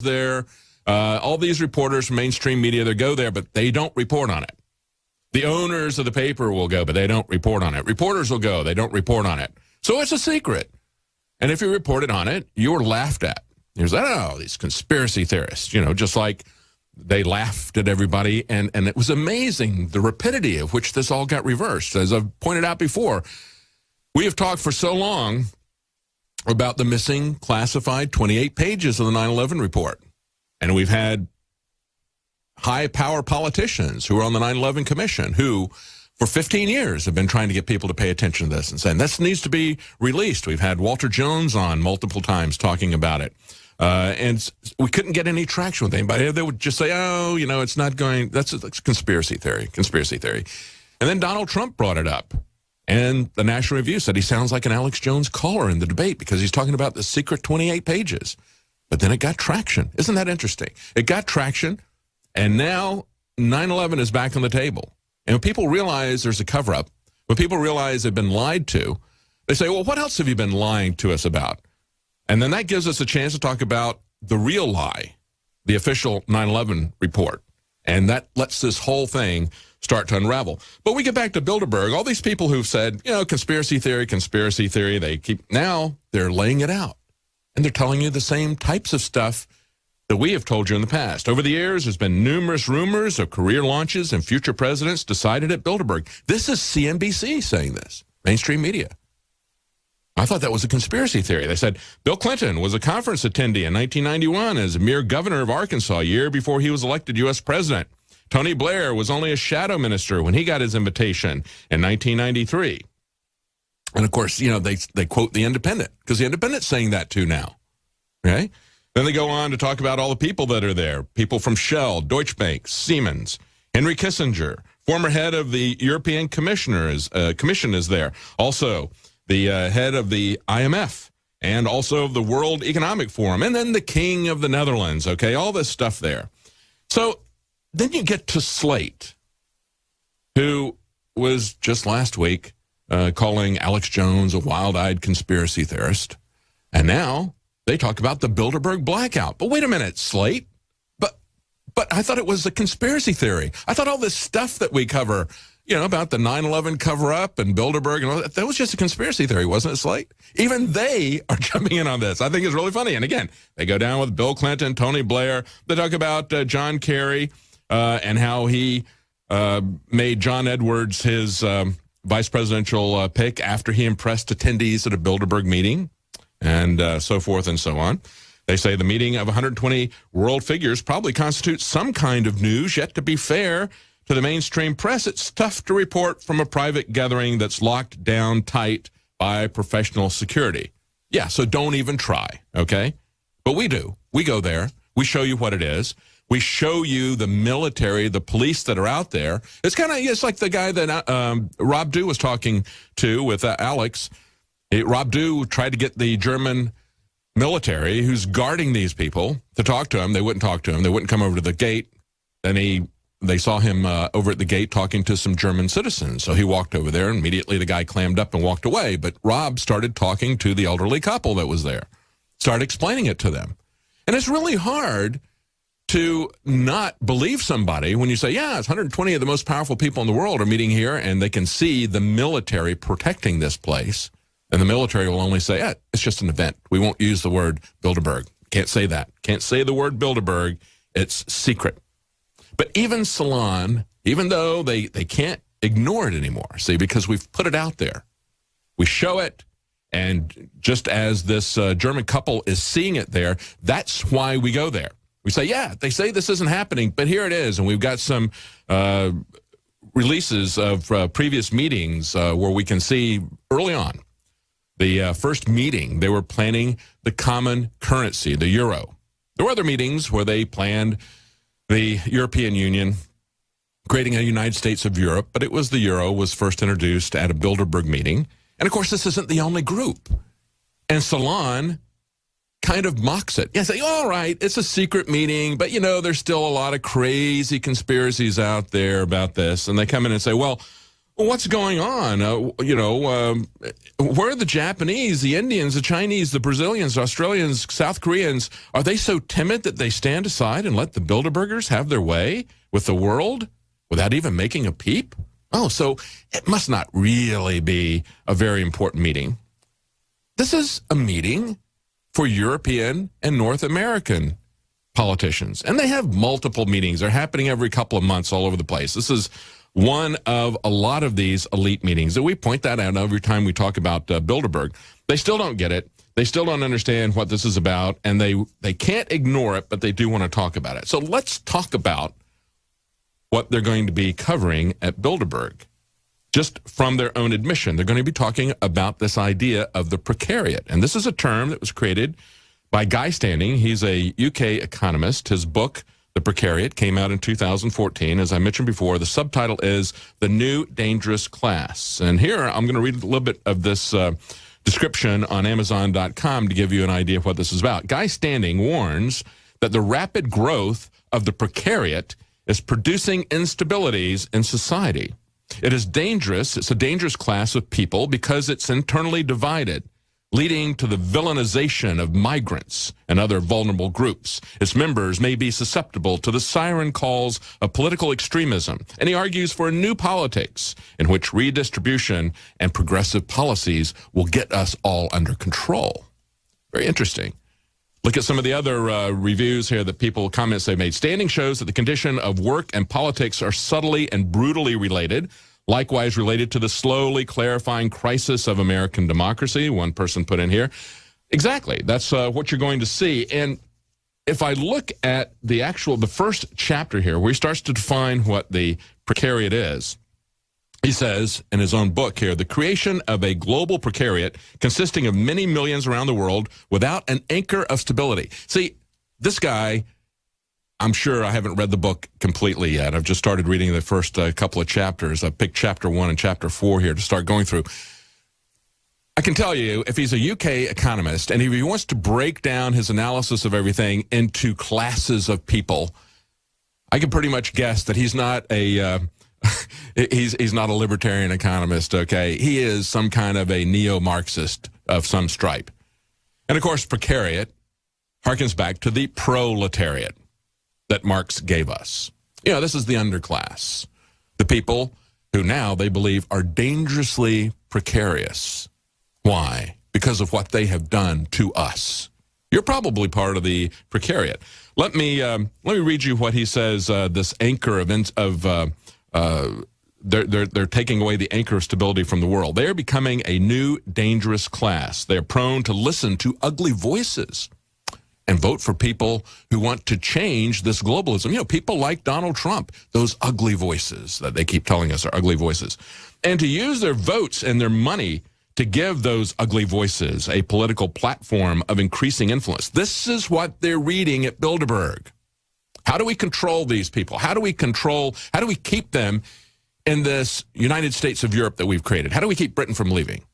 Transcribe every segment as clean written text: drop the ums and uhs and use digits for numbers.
there. All these reporters from mainstream media, they go there, but they don't report on it. The owners of the paper will go, but they don't report on it. Reporters will go, they don't report on it. So it's a secret. And if you reported on it, you're laughed at. There's, these conspiracy theorists, just like they laughed at everybody. And it was amazing, the rapidity of which this all got reversed. As I've pointed out before, we have talked for so long about the missing classified 28 pages of the 9/11 report. And we've had high-power politicians who are on the 9/11 Commission who, for 15 years, have been trying to get people to pay attention to this and saying, this needs to be released. We've had Walter Jones on multiple times talking about it. And we couldn't get any traction with anybody. They would just say, it's not going, that's a conspiracy theory. And then Donald Trump brought it up. And the National Review said he sounds like an Alex Jones caller in the debate because he's talking about the secret 28 pages. But then it got traction. Isn't that interesting? It got traction, and now 9/11 is back on the table. And when people realize there's a cover-up, when people realize they've been lied to, they say, well, what else have you been lying to us about? And then that gives us a chance to talk about the real lie, the official 9/11 report. And that lets this whole thing start to unravel. But we get back to Bilderberg. All these people who've said, conspiracy theory, now they're laying it out. And they're telling you the same types of stuff that we have told you in the past. Over the years, there's been numerous rumors of career launches and future presidents decided at Bilderberg. This is CNBC saying this, mainstream media. I thought that was a conspiracy theory. They said Bill Clinton was a conference attendee in 1991 as a mere governor of Arkansas, a year before he was elected U.S. president. Tony Blair was only a shadow minister when he got his invitation in 1993. And, of course, they quote The Independent, because The Independent's saying that too now. Okay? Then they go on to talk about all the people that are there, people from Shell, Deutsche Bank, Siemens, Henry Kissinger, former head of the European Commission is there. Also, the head of the IMF, and also of the World Economic Forum, and then the King of the Netherlands, okay? All this stuff there. So then you get to Slate, who was just last week calling Alex Jones a wild-eyed conspiracy theorist. And now they talk about the Bilderberg blackout. But wait a minute, Slate. But I thought it was a conspiracy theory. I thought all this stuff that we cover, about the 9/11 cover-up and Bilderberg and all that was just a conspiracy theory, wasn't it, Slate? Even they are jumping in on this. I think it's really funny. And again, they go down with Bill Clinton, Tony Blair. They talk about John Kerry and how he made John Edwards his vice presidential pick after he impressed attendees at a Bilderberg meeting, and so forth and so on. They say the meeting of 120 world figures probably constitutes some kind of news, yet to be fair to the mainstream press, it's tough to report from a private gathering that's locked down tight by professional security. Yeah, so don't even try, okay? But we do. We go there. We show you what it is. We show you the military, the police that are out there. It's like the guy that Rob Dew was talking to with Alex. Rob Dew tried to get the German military who's guarding these people to talk to him. They wouldn't talk to him. They wouldn't come over to the gate. Then they saw him over at the gate talking to some German citizens. So he walked over there, and immediately the guy clammed up and walked away. But Rob started talking to the elderly couple that was there, started explaining it to them. And it's really hard to not believe somebody when you say, yeah, it's 120 of the most powerful people in the world are meeting here, and they can see the military protecting this place. And the military will only say, it's just an event. We won't use the word Bilderberg. Can't say that. Can't say the word Bilderberg. It's secret. But even Salon, even though they can't ignore it anymore, see, because we've put it out there. We show it, and just as this German couple is seeing it there, that's why we go there. We say, yeah, they say this isn't happening, but here it is. And we've got some releases of previous meetings where we can see early on the first meeting, they were planning the common currency, the euro. There were other meetings where they planned the European Union creating a United States of Europe, but it was the euro was first introduced at a Bilderberg meeting. And, of course, this isn't the only group. And Salon kind of mocks it. Yeah, say, all right, it's a secret meeting, but, there's still a lot of crazy conspiracies out there about this. And they come in and say, well, well, what's going on? Where are the Japanese, the Indians, the Chinese, the Brazilians, Australians, South Koreans? Are they so timid that they stand aside and let the Bilderbergers have their way with the world without even making a peep? Oh, so it must not really be a very important meeting. This is a meeting for European and North American politicians. And they have multiple meetings. They're happening every couple of months all over the place. This is one of a lot of these elite meetings. And we point that out every time we talk about Bilderberg. They still don't get it. They still don't understand what this is about. And they can't ignore it, but they do want to talk about it. So let's talk about what they're going to be covering at Bilderberg. Just from their own admission, they're going to be talking about this idea of the precariat. And this is a term that was created by Guy Standing. He's a UK economist. His book, The Precariat, came out in 2014. As I mentioned before, the subtitle is The New Dangerous Class. And here I'm going to read a little bit of this description on Amazon.com to give you an idea of what this is about. Guy Standing warns that the rapid growth of the precariat is producing instabilities in society. It is dangerous. It's a dangerous class of people because it's internally divided, leading to the villainization of migrants and other vulnerable groups. Its members may be susceptible to the siren calls of political extremism. And he argues for a new politics in which redistribution and progressive policies will get us all under control. Very interesting. Look at some of the other reviews here, the comments they made. Standing shows that the condition of work and politics are subtly and brutally related, likewise related to the slowly clarifying crisis of American democracy, one person put in here. Exactly. That's what you're going to see. And if I look at the first chapter here, where he starts to define what the precariat is, he says in his own book here, the creation of a global precariat consisting of many millions around the world without an anchor of stability. See, this guy, I'm sure I haven't read the book completely yet. I've just started reading the first couple of chapters. I picked chapter 1 and chapter 4 here to start going through. I can tell you, if he's a UK economist and if he wants to break down his analysis of everything into classes of people, I can pretty much guess that he's not a... he's not a libertarian economist, okay? He is some kind of a neo-Marxist of some stripe. And, of course, precariat harkens back to the proletariat that Marx gave us. You know, this is the underclass, the people who now they believe are dangerously precarious. Why? Because of what they have done to us. You're probably part of the precariat. Let me read you what he says, this anchor they're taking away the anchor of stability from the world. They are becoming a new dangerous class. They're prone to listen to ugly voices and vote for people who want to change this globalism. You know, people like Donald Trump, those ugly voices that they keep telling us are ugly voices. And to use their votes and their money to give those ugly voices a political platform of increasing influence. This is what they're reading at Bilderberg. How do we control these people? How do we keep them in this United States of Europe that we've created? How do we keep Britain from leaving?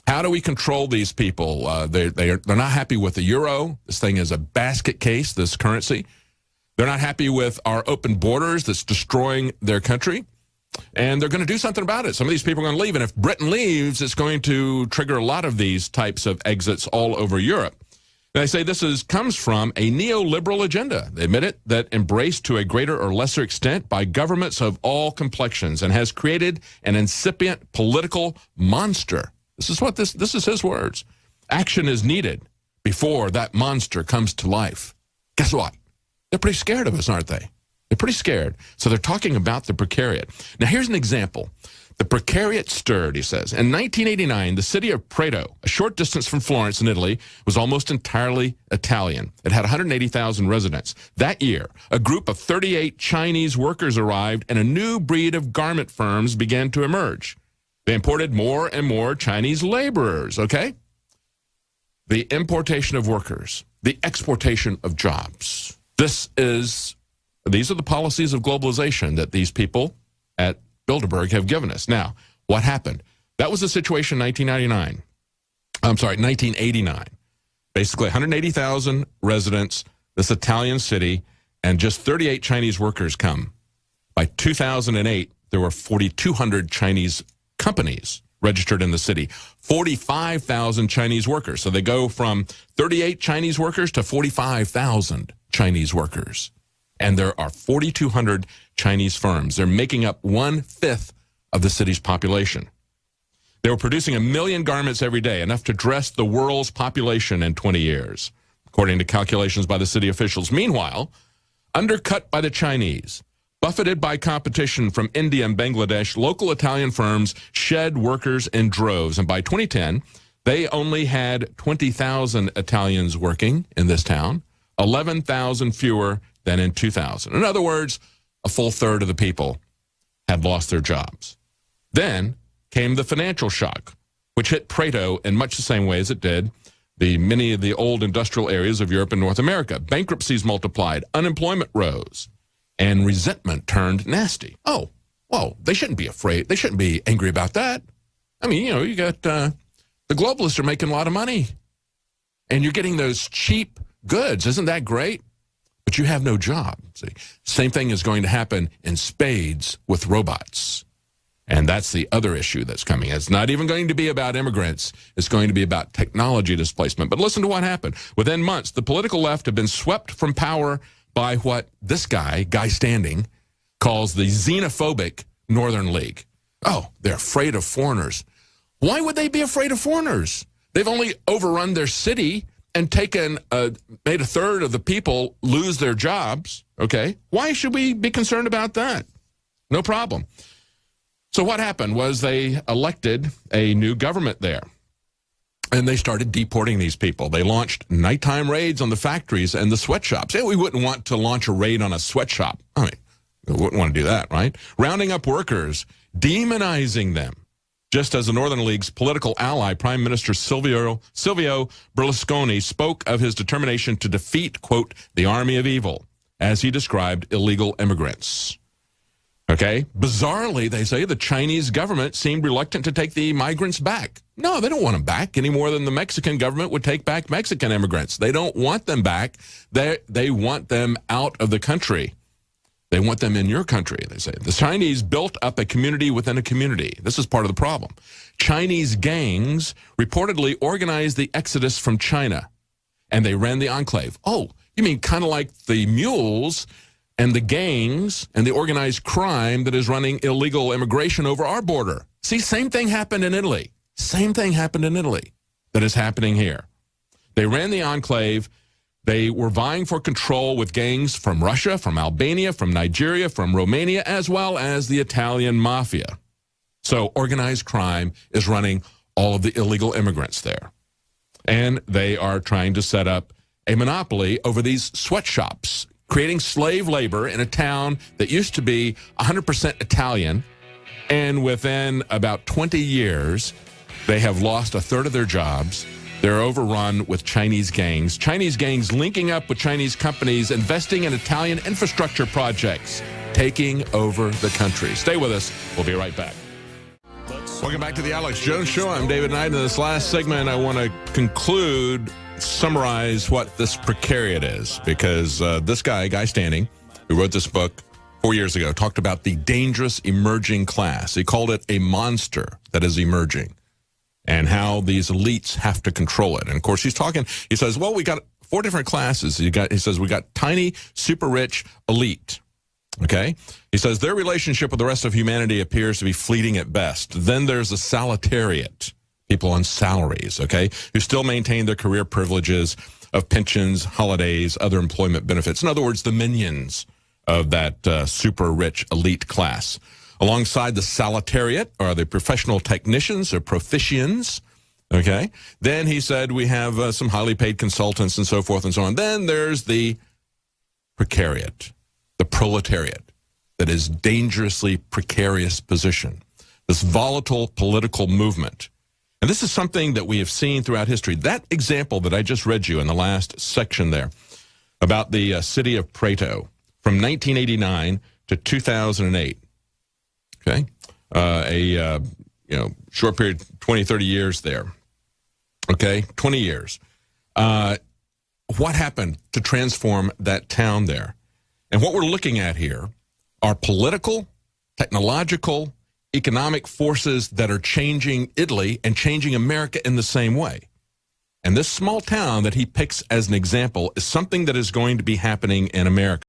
How do we control these people? They're not happy with the euro. This thing is a basket case, this currency. They're not happy with our open borders that's destroying their country. And they're going to do something about it. Some of these people are going to leave. And if Britain leaves, it's going to trigger a lot of these types of exits all over Europe. They say this comes from a neoliberal agenda. They admit it, that embraced to a greater or lesser extent by governments of all complexions and has created an incipient political monster. This is his words. Action is needed before that monster comes to life. Guess what? They're pretty scared of us, aren't they? They're pretty scared. So they're talking about the precariat. Now, here's an example. The precariat stirred, he says. In 1989, the city of Prato, a short distance from Florence in Italy, was almost entirely Italian. It had 180,000 residents. That year, a group of 38 Chinese workers arrived and a new breed of garment firms began to emerge. They imported more and more Chinese laborers, okay? The importation of workers, the exportation of jobs. These are the policies of globalization that these people at Bilderberg have given us. Now, what happened? That was the situation in 1989. Basically, 180,000 residents, this Italian city, and just 38 Chinese workers come. By 2008, there were 4,200 Chinese companies registered in the city, 45,000 Chinese workers. So they go from 38 Chinese workers to 45,000 Chinese workers. And there are 4,200 Chinese firms. They're making up 1/5 of the city's population. They were producing 1 million garments every day, enough to dress the world's population in 20 years, according to calculations by the city officials. Meanwhile, undercut by the Chinese, buffeted by competition from India and Bangladesh, local Italian firms shed workers in droves. And by 2010, they only had 20,000 Italians working in this town, 11,000 fewer than in 2000. In other words, a full third of the people had lost their jobs. Then came the financial shock, which hit Prato in much the same way as it did many of the old industrial areas of Europe and North America. Bankruptcies multiplied, unemployment rose, and resentment turned nasty. Oh, well, they shouldn't be afraid. They shouldn't be angry about that. I mean, you got the globalists are making a lot of money, and you're getting those cheap goods. Isn't that great? But you have no job. See, same thing is going to happen in spades with robots. And that's the other issue that's coming. It's not even going to be about immigrants. It's going to be about technology displacement. But listen to what happened. Within months, the political left have been swept from power by what this guy Standing, calls the xenophobic Northern League. Oh, they're afraid of foreigners. Why would they be afraid of foreigners? They've only overrun their city and made a third of the people lose their jobs, okay? Why should we be concerned about that? No problem. So what happened was they elected a new government there, and they started deporting these people. They launched nighttime raids on the factories and the sweatshops. Yeah, we wouldn't want to launch a raid on a sweatshop. I mean, we wouldn't want to do that, right? Rounding up workers, demonizing them, just as the Northern League's political ally, Prime Minister Silvio Berlusconi, spoke of his determination to defeat, quote, the army of evil, as he described illegal immigrants. Okay? Bizarrely, they say the Chinese government seemed reluctant to take the migrants back. No, they don't want them back any more than the Mexican government would take back Mexican immigrants. They don't want them back. They want them out of the country. They want them in your country, they say. The Chinese built up a community within a community. This is part of the problem. Chinese gangs reportedly organized the exodus from China, and they ran the enclave. Oh, you mean kind of like the mules and the gangs and the organized crime that is running illegal immigration over our border? See, same thing happened in Italy. Same thing happened in Italy that is happening here. They ran the enclave. They were vying for control with gangs from Russia, from Albania, from Nigeria, from Romania, as well as the Italian mafia. So organized crime is running all of the illegal immigrants there. And they are trying to set up a monopoly over these sweatshops, creating slave labor in a town that used to be 100% Italian. And within about 20 years, they have lost a third of their jobs. They're overrun with Chinese gangs linking up with Chinese companies, investing in Italian infrastructure projects, taking over the country. Stay with us. We'll be right back. Welcome back to the Alex Jones Show. I'm David Knight. In this last segment, I want to summarize what this precariat is, because this guy Standing, who wrote this book 4 years ago, talked about the dangerous emerging class. He called it a monster that is emerging, and how these elites have to control it. And of course, he says, well, we got 4 different classes. He says, we got tiny, super rich, elite. Okay? He says, their relationship with the rest of humanity appears to be fleeting at best. Then there's the salariat, people on salaries, okay, who still maintain their career privileges of pensions, holidays, other employment benefits. In other words, the minions of that super rich elite class. Alongside the salariat are the professional technicians or proficients, okay? Then he said we have some highly paid consultants and so forth and so on. Then there's the precariat, the proletariat, that is dangerously precarious position, this volatile political movement. And this is something that we have seen throughout history. That example that I just read you in the last section there about the city of Prato from 1989 to 2008. Okay, short period, 20, 30 years there. Okay, 20 years. What happened to transform that town there? And what we're looking at here are political, technological, economic forces that are changing Italy and changing America in the same way. And this small town that he picks as an example is something that is going to be happening in America.